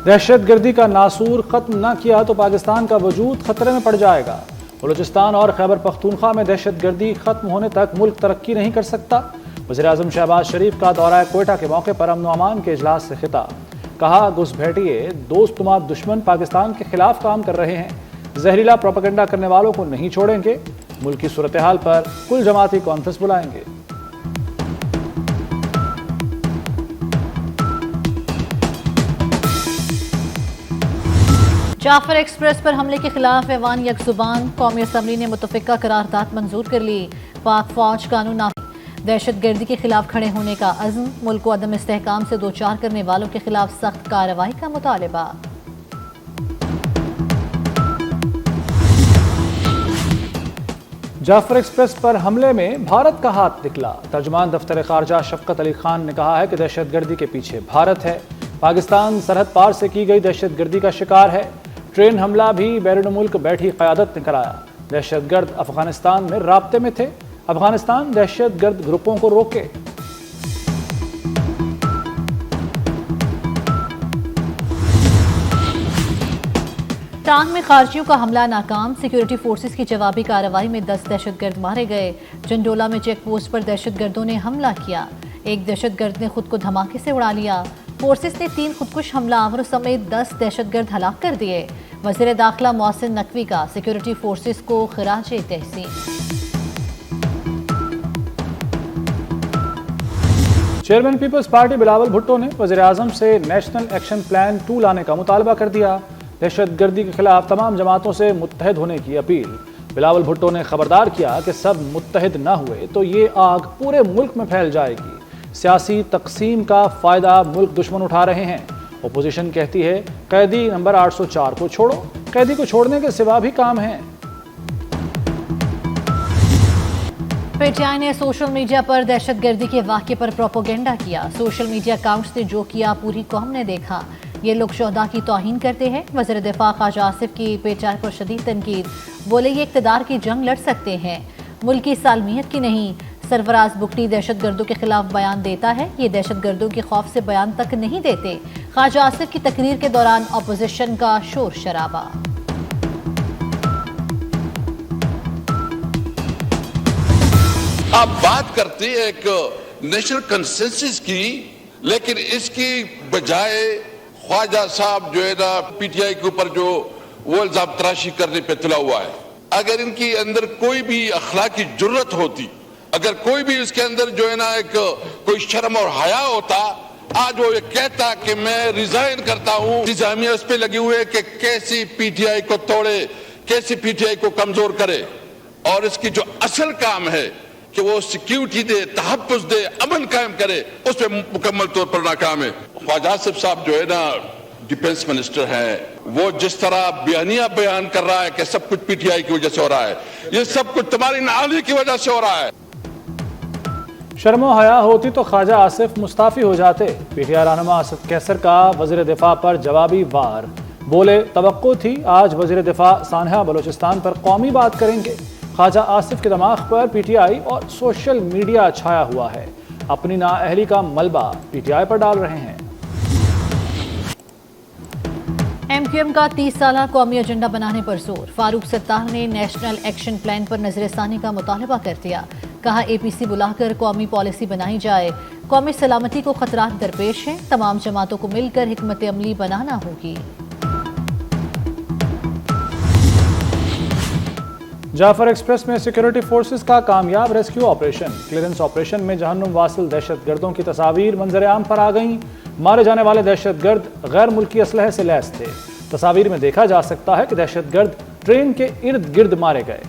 دہشت گردی کا ناسور ختم نہ کیا تو پاکستان کا وجود خطرے میں پڑ جائے گا۔ بلوچستان اور خیبر پختونخوا میں دہشت گردی ختم ہونے تک ملک ترقی نہیں کر سکتا۔ وزیراعظم شہباز شریف کا دورہ کوئٹہ کے موقع پر امن و امان کے اجلاس سے خطاب۔ کہا گھسپیٹیے دوست تمام دشمن پاکستان کے خلاف کام کر رہے ہیں، زہریلا پروپیگنڈا کرنے والوں کو نہیں چھوڑیں گے، ملکی صورتحال پر کل جماعتی کانفرنس بلائیں گے۔ جعفر ایکسپریس پر حملے کے خلاف ایوان یک زبان، قومی اسمبلی نے متفقہ قرارداد منظور کر لی۔ پاک فوج قانون نافذ، دہشت گردی کے خلاف کھڑے ہونے کا عزم، ملک کو عدم استحکام سے دوچار کرنے والوں کے خلاف سخت کارروائی کا مطالبہ۔ جعفر ایکسپریس پر حملے میں بھارت کا ہاتھ نکلا۔ ترجمان دفتر خارجہ شفقت علی خان نے کہا ہے کہ دہشت گردی کے پیچھے بھارت ہے، پاکستان سرحد پار سے کی گئی دہشت گردی کا شکار ہے۔ ٹرین حملہ بھی بیرون ملک بیٹھی قیادت نے کرایا۔ دہشت گرد افغانستان میں رابطے میں تھے، افغانستان دہشت گرد گروپوں کو روکے۔ ٹانگ میں خارجیوں کا حملہ ناکام، سیکیورٹی فورسز کی جوابی کارروائی میں 10 دہشت گرد مارے گئے۔ جنڈولا میں چیک پوسٹ پر دہشت گردوں نے حملہ کیا، ایک دہشت گرد نے خود کو دھماکے سے اڑا لیا۔ فورسز نے 3 خودکش حملہ آوروں سمیت 10 دہشت گرد ہلاک کر دیے۔ وزیر داخلہ محسن نقوی کا سیکیورٹی فورسز کو خراج تحسین۔ چیئرمین پیپلز پارٹی بلاول بھٹو نے وزیراعظم سے نیشنل ایکشن پلان 2 لانے کا مطالبہ کر دیا۔ دہشت گردی کے خلاف تمام جماعتوں سے متحد ہونے کی اپیل۔ بلاول بھٹو نے خبردار کیا کہ سب متحد نہ ہوئے تو یہ آگ پورے ملک میں پھیل جائے گی۔ سیاسی تقسیم کا فائدہ ملک دشمن اٹھا رہے ہیں۔ اپوزیشن کہتی ہے قیدی نمبر 804 کو چھوڑو، قیدی کو چھوڑنے کے سوا بھی کام ہیں۔ پی ٹی آئی نے سوشل میڈیا پر دہشت گردی کے واقعے پر پروپیگنڈا کیا۔ سوشل میڈیا اکاؤنٹس نے جو کیا پوری قوم نے دیکھا، یہ لوگ شہداء کی توہین کرتے ہیں۔ وزیر دفاع خواجہ آصف کی پی ٹی آئی پر شدید تنقید، بولے یہ اقتدار کی جنگ لڑ سکتے ہیں، ملکی سالمیت کی نہیں۔ سرفراز بگٹی دہشت گردوں کے خلاف بیان دیتا ہے، یہ دہشت گردوں کے خوف سے بیان تک نہیں دیتے۔ خواجہ آصف کی تقریر کے دوران اپوزیشن کا شور شرابہ۔ آپ بات کرتے ہیں ایک نیشنل کنسنسس کی، لیکن اس کی بجائے خواجہ صاحب جو ہے نا پی ٹی آئی کے اوپر جو وہ الزام تراشی کرنے پہ تلا ہوا ہے۔ اگر ان کی اندر کوئی بھی اخلاقی جرت ہوتی، اگر کوئی بھی اس کے اندر جو ہے نا ایک کوئی شرم اور حیا ہوتا، آج وہ یہ کہتا کہ میں ریزائن کرتا ہوں۔ انتظامیہ اس پہ لگی ہوئے کہ کیسی پی ٹی آئی کو توڑے، کیسی پی ٹی آئی کو کمزور کرے، اور اس کی جو اصل کام ہے کہ وہ سیکیورٹی دے، تحفظ دے، امن قائم کرے، اس پہ مکمل طور پر ناکام ہے۔ خواجہ آصف صاحب جو ہے نا ڈیفنس منسٹر ہے، وہ جس طرح بیان کر رہا ہے کہ سب کچھ پی ٹی آئی کی وجہ سے ہو رہا ہے، یہ سب کچھ تمہاری نااہلی کی وجہ سے ہو رہا ہے۔ شرم و حیا ہوتی تو خواجہ آصف مستعفی ہو جاتے۔ پی ٹی آئی رہنما اسد کیسر کا وزیر دفاع پر جوابی وار، بولے توقع تھی آج وزیر دفاع سانحہ بلوچستان پر قومی بات کریں گے۔ خواجہ آصف کے دماغ پر پی ٹی آئی اور سوشل میڈیا چھایا ہوا ہے، اپنی نااہلی کا ملبہ پی ٹی آئی پر ڈال رہے ہیں۔ ایم کیو ایم کا 30 سالہ قومی ایجنڈا بنانے پر زور، فاروق ستار نے نیشنل ایکشن پلان پر نظر ثانی کا مطالبہ کر دیا۔ کہا اے پی سی بلا کر قومی پالیسی بنائی جائے، قومی سلامتی کو خطرات درپیش ہیں، تمام جماعتوں کو مل کر حکمت عملی بنانا ہوگی۔ جعفر ایکسپریس میں سیکیورٹی فورسز کا کامیاب ریسکیو آپریشن، کلیئرنس آپریشن میں جہنم واصل دہشت گردوں کی تصاویر منظر عام پر آ گئیں۔ مارے جانے والے دہشت گرد غیر ملکی اسلحے سے لیس تھے۔ تصاویر میں دیکھا جا سکتا ہے کہ دہشت گرد ٹرین کے ارد گرد مارے گئے۔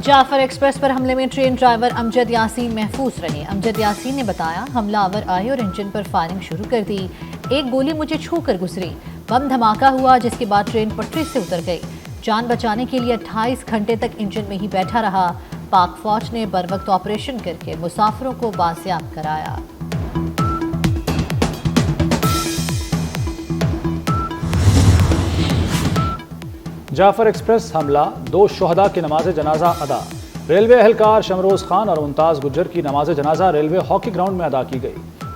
جعفر ایکسپریس پر حملے میں ٹرین ڈرائیور امجد یاسین محفوظ رہے۔ امجد یاسین نے بتایا حملہ آور آئے اور انجن پر فائرنگ شروع کر دی، ایک گولی مجھے چھو کر گزری، بم دھماکہ ہوا جس کے بعد ٹرین پٹری سے اتر گئی، جان بچانے کے لیے 28 گھنٹے تک انجن میں ہی بیٹھا رہا۔ پاک فوج نے بروقت آپریشن کر کے مسافروں کو بازیاب کرایا۔ جعفر ایکسپریس حملہ، 2 شہداء کی نماز جنازہ ادا۔ ریلوے اہلکار شمروز خان اور ممتاز گجر کی نماز جنازہ ریلوے ہاکی گراؤنڈ میں ادا کی گئی۔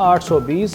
820,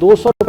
₹200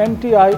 MTI